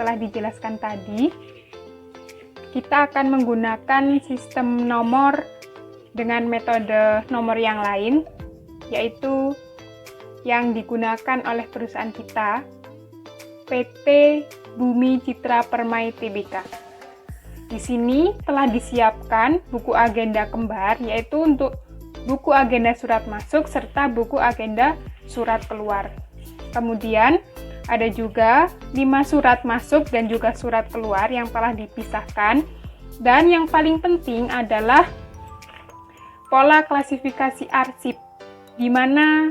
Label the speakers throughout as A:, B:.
A: telah dijelaskan tadi, kita akan menggunakan sistem nomor dengan metode nomor yang lain, yaitu yang digunakan oleh perusahaan kita, PT Bumi Citra Permai Tbk. Di sini telah disiapkan buku agenda kembar, yaitu untuk buku agenda surat masuk serta buku agenda surat keluar. Kemudian ada juga 5 surat masuk dan juga surat keluar yang telah dipisahkan. Dan yang paling penting adalah pola klasifikasi arsip, di mana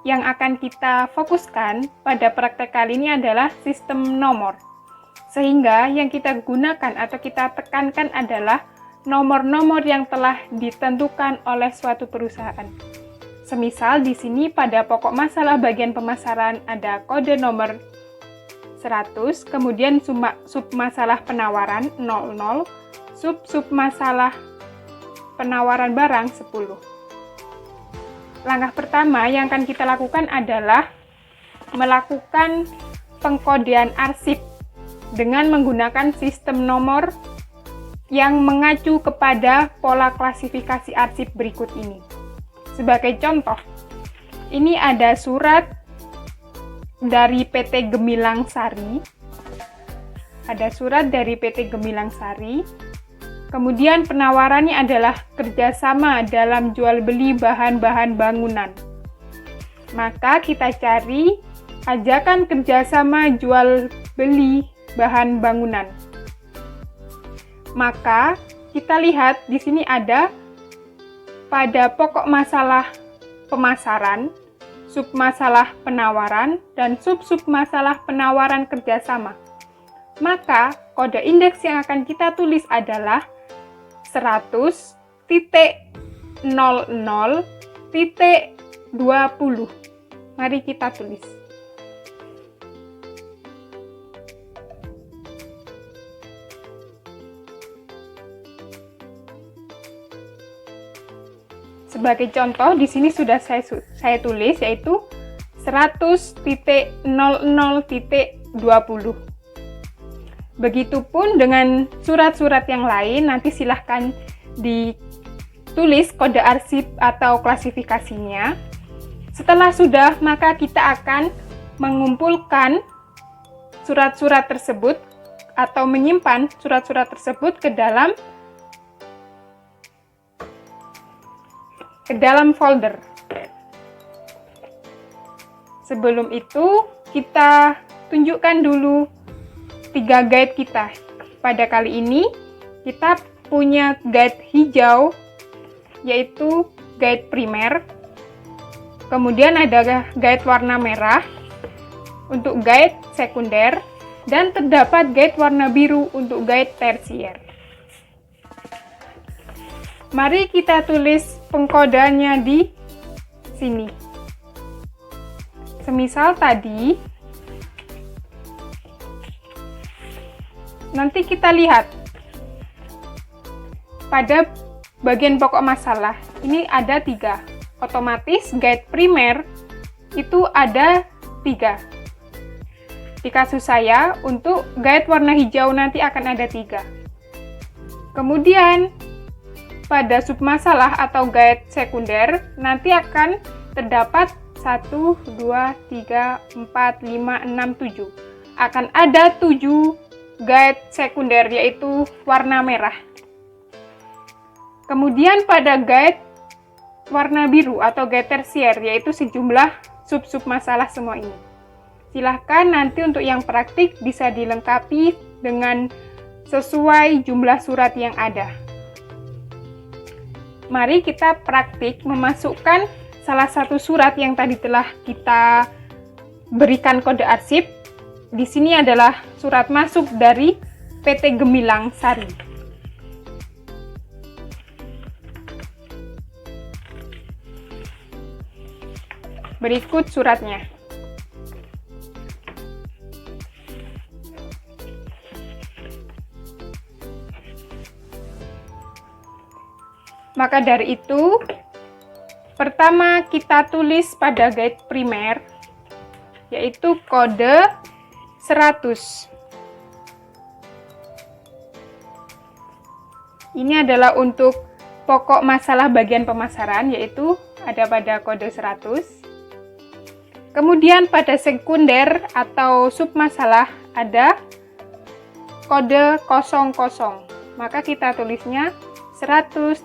A: yang akan kita fokuskan pada praktek kali ini adalah sistem nomor. Sehingga yang kita gunakan atau kita tekankan adalah nomor-nomor yang telah ditentukan oleh suatu perusahaan. Semisal di sini pada pokok masalah bagian pemasaran ada kode nomor 100, kemudian sub masalah penawaran 00, sub masalah penawaran barang 10. Langkah pertama yang akan kita lakukan adalah melakukan pengkodean arsip dengan menggunakan sistem nomor yang mengacu kepada pola klasifikasi arsip berikut ini. Sebagai contoh, ini ada surat dari PT Gemilang Sari. Ada surat dari PT Gemilang Sari. Kemudian penawarannya adalah kerjasama dalam jual beli bahan-bahan bangunan. Maka kita cari ajakan kerjasama jual beli bahan bangunan. Maka kita lihat di sini ada pada pokok masalah pemasaran, sub masalah penawaran, dan sub masalah penawaran kerjasama. Maka kode indeks yang akan kita tulis adalah 100.00.20. Mari kita tulis. Sebagai contoh, di sini sudah saya tulis, yaitu 100.00.20. Begitupun dengan surat-surat yang lain, nanti silahkan ditulis kode arsip atau klasifikasinya. Setelah sudah, maka kita akan mengumpulkan surat-surat tersebut atau menyimpan surat-surat tersebut ke dalam folder. Sebelum itu, kita tunjukkan dulu 3 guide kita. Pada kali ini, kita punya guide hijau, yaitu guide primer. Kemudian ada guide warna merah untuk guide sekunder, dan terdapat guide warna biru untuk guide tersier. Mari kita tulis pengkodeannya di sini. Semisal tadi, nanti kita lihat pada bagian pokok masalah ini ada 3. Otomatis guide primer itu ada 3. Di kasus saya untuk guide warna hijau nanti akan ada 3. Kemudian pada submasalah atau guide sekunder nanti akan terdapat 1, 2, 3, 4, 5, 6, 7. Akan ada 7 guide sekunder, yaitu warna merah. Kemudian pada guide warna biru atau guide tersier, yaitu sejumlah sub masalah semua ini. Silahkan nanti untuk yang praktik bisa dilengkapi dengan sesuai jumlah surat yang ada. Mari kita praktik memasukkan salah satu surat yang tadi telah kita berikan kode arsip. Di sini adalah surat masuk dari PT Gemilang Sari. Berikut suratnya. Maka dari itu, pertama kita tulis pada guide primer, yaitu kode 100. Ini adalah untuk pokok masalah bagian pemasaran, yaitu ada pada kode 100. Kemudian pada sekunder atau submasalah ada kode 00. Maka kita tulisnya 100.00.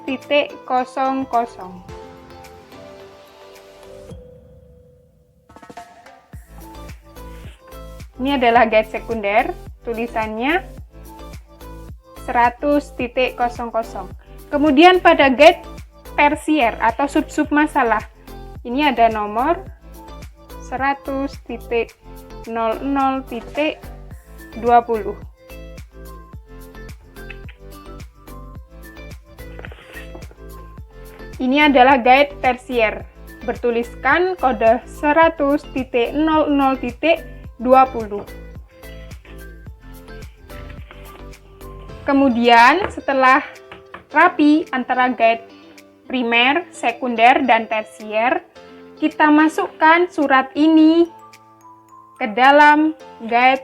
A: Ini adalah guide sekunder, tulisannya 100.00. Kemudian pada guide tersier atau sub-sub masalah, ini ada nomor 100.00.20. Ini adalah guide tersier, bertuliskan kode 100.00.20. Kemudian setelah rapi antara guide primer, sekunder, dan tersier, kita masukkan surat ini ke dalam guide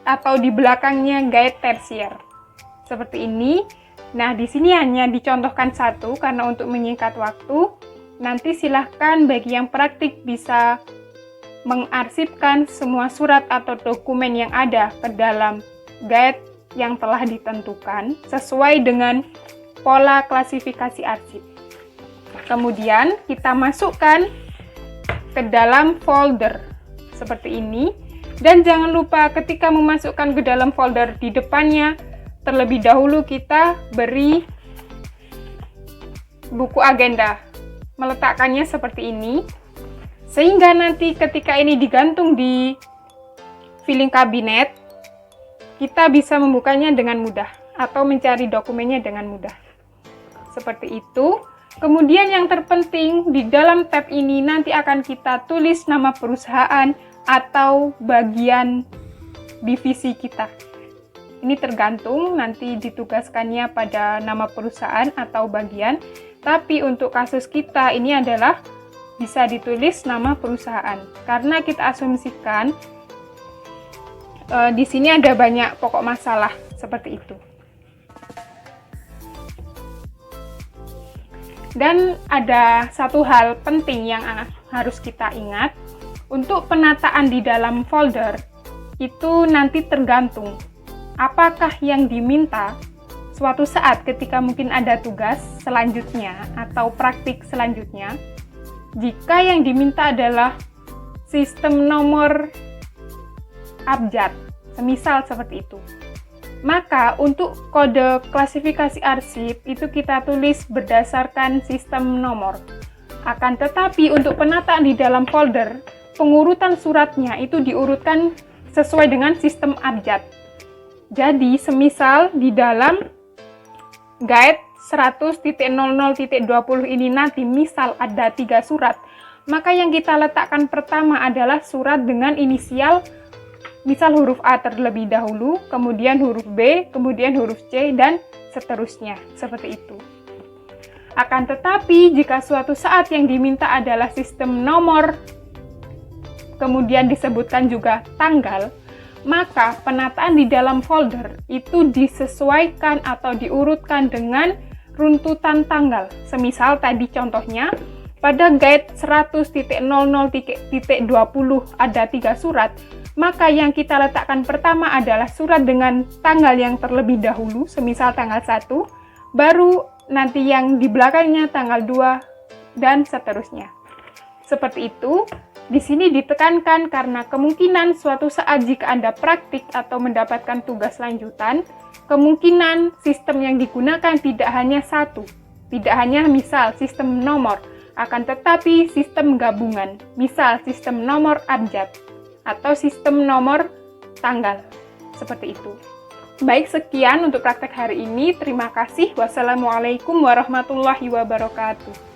A: atau di belakangnya guide tersier. Seperti ini. Nah, di sini hanya dicontohkan satu karena untuk menyingkat waktu. Nanti silahkan bagi yang praktik bisa mengarsipkan semua surat atau dokumen yang ada ke dalam guide yang telah ditentukan sesuai dengan pola klasifikasi arsip. Kemudian kita masukkan ke dalam folder seperti ini, dan jangan lupa ketika memasukkan ke dalam folder di depannya terlebih dahulu kita beri buku agenda, meletakkannya seperti ini sehingga nanti ketika ini digantung di filing kabinet kita bisa membukanya dengan mudah atau mencari dokumennya dengan mudah. Seperti itu. Kemudian yang terpenting di dalam tab ini nanti akan kita tulis nama perusahaan atau bagian divisi kita. Ini tergantung nanti ditugaskannya pada nama perusahaan atau bagian, tapi untuk kasus kita ini adalah bisa ditulis nama perusahaan karena kita asumsikan di sini ada banyak pokok masalah seperti itu. Dan ada satu hal penting yang harus kita ingat, untuk penataan di dalam folder itu nanti tergantung apakah yang diminta suatu saat ketika mungkin ada tugas selanjutnya atau praktik selanjutnya. Jika yang diminta adalah sistem nomor abjad, semisal seperti itu, maka untuk kode klasifikasi arsip itu kita tulis berdasarkan sistem nomor. Akan tetapi untuk penataan di dalam folder, pengurutan suratnya itu diurutkan sesuai dengan sistem abjad. Jadi, semisal di dalam guide 100.00.20 ini nanti misal ada 3 surat, maka yang kita letakkan pertama adalah surat dengan inisial, misal huruf A terlebih dahulu, kemudian huruf B, kemudian huruf C, dan seterusnya, seperti itu. Akan tetapi, jika suatu saat yang diminta adalah sistem nomor, kemudian disebutkan juga tanggal, maka penataan di dalam folder itu disesuaikan atau diurutkan dengan runtutan tanggal. Semisal tadi contohnya, pada guide 100.00.20 ada 3 surat, maka yang kita letakkan pertama adalah surat dengan tanggal yang terlebih dahulu, semisal tanggal 1, baru nanti yang di belakangnya tanggal 2, dan seterusnya. Seperti itu. Di sini ditekankan karena kemungkinan suatu saat jika Anda praktik atau mendapatkan tugas lanjutan, kemungkinan sistem yang digunakan tidak hanya satu, tidak hanya misal sistem nomor, akan tetapi sistem gabungan, misal sistem nomor abjad atau sistem nomor tanggal, seperti itu. Baik, sekian untuk praktek hari ini. Terima kasih. Wassalamualaikum warahmatullahi wabarakatuh.